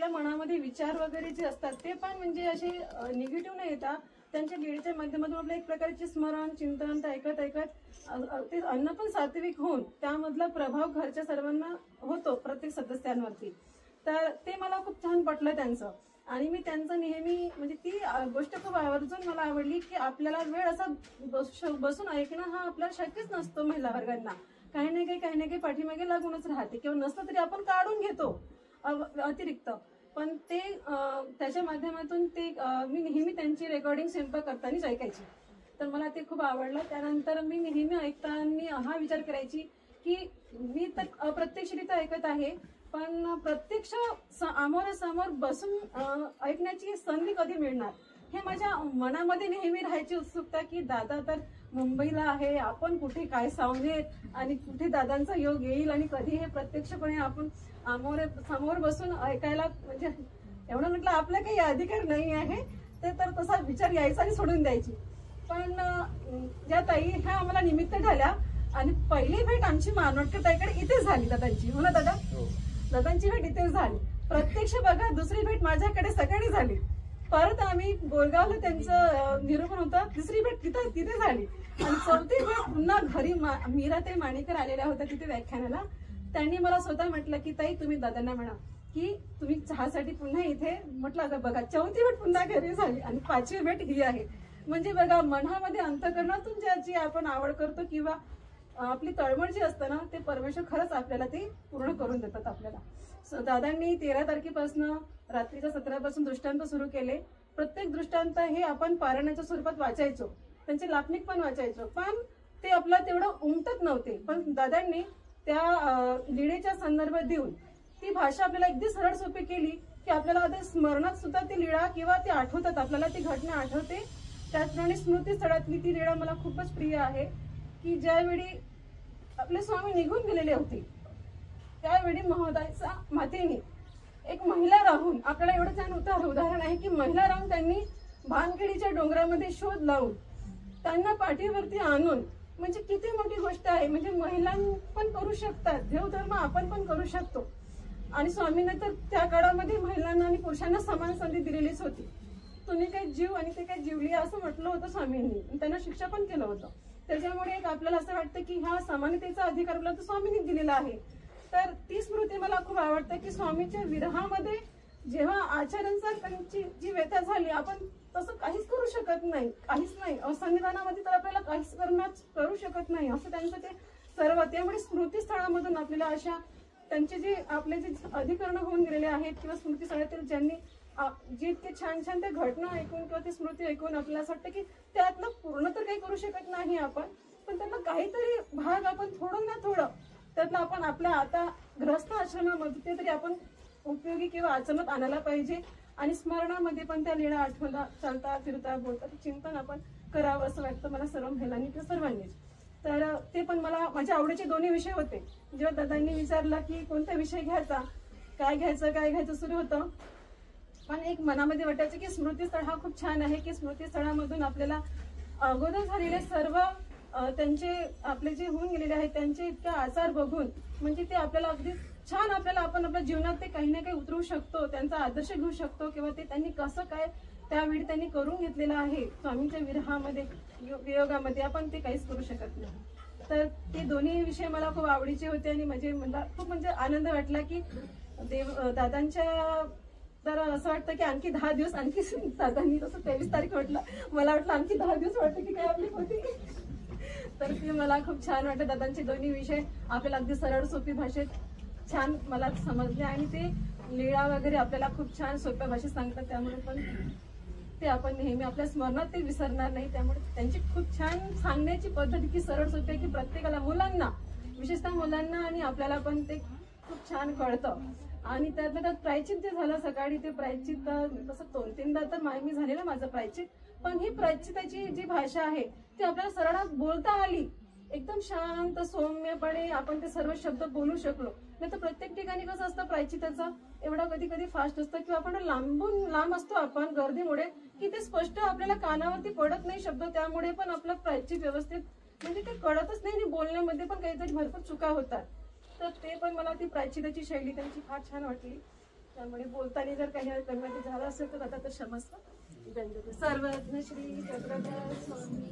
त्यांच्या मनामध्ये विचार वगैरे जे असतात ते पण म्हणजे असे निगेटिव्ह नाही येतात. त्यांच्या लीळेच्या माध्यमातून आपलं एक प्रकारचे स्मरण चिंतन ते ऐकत ते अन्न पण सात्विक होऊन त्यामधला प्रभाव घरच्या सर्वांना होतो, प्रत्येक सदस्यांवरती. तर ते मला खूप छान पटलं त्यांचं. आणि मी त्यांचं नेहमी म्हणजे ती गोष्ट खूप आवर्जून मला आवडली की आपल्याला वेळ असा बसून ऐकणं हा आपल्याला शक्यच नसतो. महिला वर्गांना काही ना काही पाठीमागे लागूनच राहते किंवा नसलं तरी आपण काढून घेतो अतिरिक्त. पण ते त्याच्या माध्यमातून ते मी नेहमी त्यांची रेकॉर्डिंग स्वयंपाक करतानाच ऐकायची. तर मला ते खूप आवडलं. त्यानंतर मी नेहमी ऐकताना हा विचार करायची की मी तर अप्रत्यक्षरित्या ऐकत आहे, पण प्रत्यक्ष समोरासमोर बसून ऐकण्याची संधी कधी मिळणार हे माझ्या मनामध्ये नेहमी राहायची उत्सुकता की दादा तर मुंबईला आहे, आपण कुठे काय सांगेत आणि कुठे दादांचा योग येईल आणि कधी हे प्रत्यक्षपणे आपण समोर बसून ऐकायला. म्हणजे एवढं म्हटलं आपला काही अधिकार नाही आहे ते, तर तसा विचार यायचा आणि सोडून द्यायची. पण ज्या ताई ह्या आम्हाला निमित्त झाल्या आणि पहिली भेट आमची मानवटकर ताईकडे इथेच झाली दादांची. हो ना दादा? दादांची भेट इथेच झाली. प्रत्यक्ष बघा दुसरी भेट माझ्याकडे सकाळी झाली. परत आम्ही गोरगावला त्यांचं निरूपण होतं, तिसरी भेट तिथे झाली आणि चौथी भेट पुन्हा घरी मीराताई माणेकर आलेल्या होत्या तिथे व्याख्यानाला. त्यांनी मला स्वतः म्हटलं की ताई तुम्ही दादांना म्हणा की तुम्ही चहासाठी पुन्हा इथे. म्हटलं अगं बघा चौथी भेट पुन्हा घरी झाली आणि पाचवी भेट ही आहे. म्हणजे बघा मनामध्ये अंतःकरणातून ज्याची आपण आवड करतो किंवा आपली तळमळ जी असतं ना ते परमेश्वर खरंच आपल्याला ते पूर्ण करून देतात आपल्याला. दादांनी 13 तारखेपासून रात्रीच्या 17 दृष्टांत सुरू केले. प्रत्येक दृष्टांत हे आपण पारायणाच्या स्वरूपात वाचायचो, त्यांचे लापणिक पण वाचायचो, पण ते आपल्याला तेवढं उमटत नव्हते. पण दादांनी त्या लीळेच्या संदर्भात देऊन ती भाषा आपल्याला अगदी सरळ सोपी केली की आपल्याला आता स्मरणात सुद्धा ती लीळा किंवा ती आठवतात, आपल्याला ती घटना आठवते. त्याचप्रमाणे स्मृतीस्थळातली ती लीळा मला खूपच प्रिय आहे की ज्यावेळी आपले स्वामी निघून गेलेले होते त्यावेळी महोदयाचा मातेने एक महिला राहून, आपल्याला एवढं छान उदाहरण आहे की महिला राहून त्यांनी भानखेडीच्या डोंगरामध्ये शोध लावून त्यांना पाठीवरती आणून, म्हणजे किती मोठी गोष्ट आहे. म्हणजे महिला पण करू शकतात, देवधर्म आपण पण करू शकतो. आणि स्वामींना तर त्या काळामध्ये महिलांना आणि पुरुषांना समान संधी दिलेलीच होती. तुम्ही काही जीव आणि ते काही जीवली असं म्हटलं होतं स्वामींनी, त्यांना शिक्षा पण केलं होतं. त्याच्यामुळे एक आपल्याला असं वाटतं की हा समानतेचा अधिकार आपल्याला तर स्वामींनी दिलेला आहे. तर ती स्मृती मला खूप आवडते की स्वामीच्या विरहामध्ये जेव्हा आचार्यांचा त्यांची जी व्यथा झाली, आपण तसं काहीच करू शकत नाही, काहीच नाही. संविधानामध्ये तर आपल्याला काहीच करू शकत नाही असं त्यांचं ते सर्व. त्यामुळे स्मृतीस्थळामधून आपल्याला अशा त्यांचे जे आपले जे अधिकरण होऊन गेलेले आहेत किंवा स्मृतीस्थळातील ज्यांनी जे इतके छान छान त्या घटना ऐकून किंवा ती स्मृती ऐकून आपल्याला असं वाटतं की त्यातलं पूर्ण तर काही करू शकत नाही आपण, पण त्यांना काहीतरी भाग आपण थोडं ना थोडं त्यातलं आपण आपल्या आता ग्रस्त आश्रमामध्ये ते तरी आपण उपयोगी किंवा आचरणात आणायला पाहिजे. आणि स्मरणामध्ये पण त्या लीळा आठवता, चालता फिरता बोलता चिंतन आपण करावं असं वाटतं मला सर्व महिलांनी किंवा सर्वांनीच. तर ते पण मला माझ्या आवडीचे दोन्ही विषय होते. जेव्हा दादांनी विचारला की कोणता विषय घ्यायचा, काय घ्यायचं सुरू होतं, पण एक मनामध्ये वाटायचं की स्मृतीस्थळ हा खूप छान आहे की स्मृतीस्थळामधून आपल्याला अगोदर झालेले सर्व त्यांचे आपले जे होऊन गेलेले आहेत त्यांचे इतके आचार बघून म्हणजे ते आपल्याला अगदी छान आपल्याला आपण आपल्या जीवनात ते काही ना काही उतरवू शकतो, त्यांचा आदर्श घेऊ शकतो किंवा ते त्यांनी कसं काय त्यावेळी त्यांनी करून घेतलेलं आहे स्वामींच्या विरहामध्ये वियोगामध्ये आपण ते काहीच करू शकत नाही. तर ते दोन्ही विषय मला खूप आवडीचे होते आणि मला खूप म्हणजे आनंद वाटला की दादांच्या तर असं वाटतं की आणखी 10 दिवस आणखी दादांनी तसं 23 तारीख म्हटलं, मला वाटलं आणखी 10 दिवस वाटतं की काय आपली होती. तर ते मला खूप छान वाटतं. दादांचे दोन्ही विषय आपल्याला अगदी सरळ सोपी भाषेत छान मला समजले आणि ते लीळा वगैरे आपल्याला खूप छान सोप्या भाषेत सांगतात. त्यामुळे पण ते आपण नेहमी आपल्या स्मरणात ते विसरणार नाही. त्यामुळे त्यांची खूप छान सांगण्याची पद्धत की सरळ सोपी आहे की प्रत्येकाला, मुलांना विशेषतः मुलांना आणि आपल्याला पण ते खूप छान कळतं. आणि त्यात प्रायचित जे झालं सकाळी ते प्रायचित तसं 2-3दा तर मी झालेलं माझं प्रायचित, पण ही प्रायचिताची जी भाषा आहे ती आपल्याला सरळ बोलता आली, एकदम शांत सौम्यपणे आपण ते सर्व शब्द बोलू शकलो. नाही तर प्रत्येक ठिकाणी कसं असतं प्रायचिताचं एवढा कधी कधी फास्ट असतं किंवा आपण लांब असतो आपण गर्दीमुळे की ते स्पष्ट आपल्याला कानावरती पडत नाही शब्द, त्यामुळे पण आपलं प्रायचित व्यवस्थित म्हणजे ते कळतच नाही आणि बोलण्यामध्ये पण काहीतरी भरपूर चुका होतात. तर ते पण मला ती प्रायचिताची शैली त्यांची फार छान वाटली. त्यामुळे बोलताना जर काही गणपती झाला असेल तर आता तर क्षमस्व. सर्वज्ञ श्री चक्रधर स्वामी.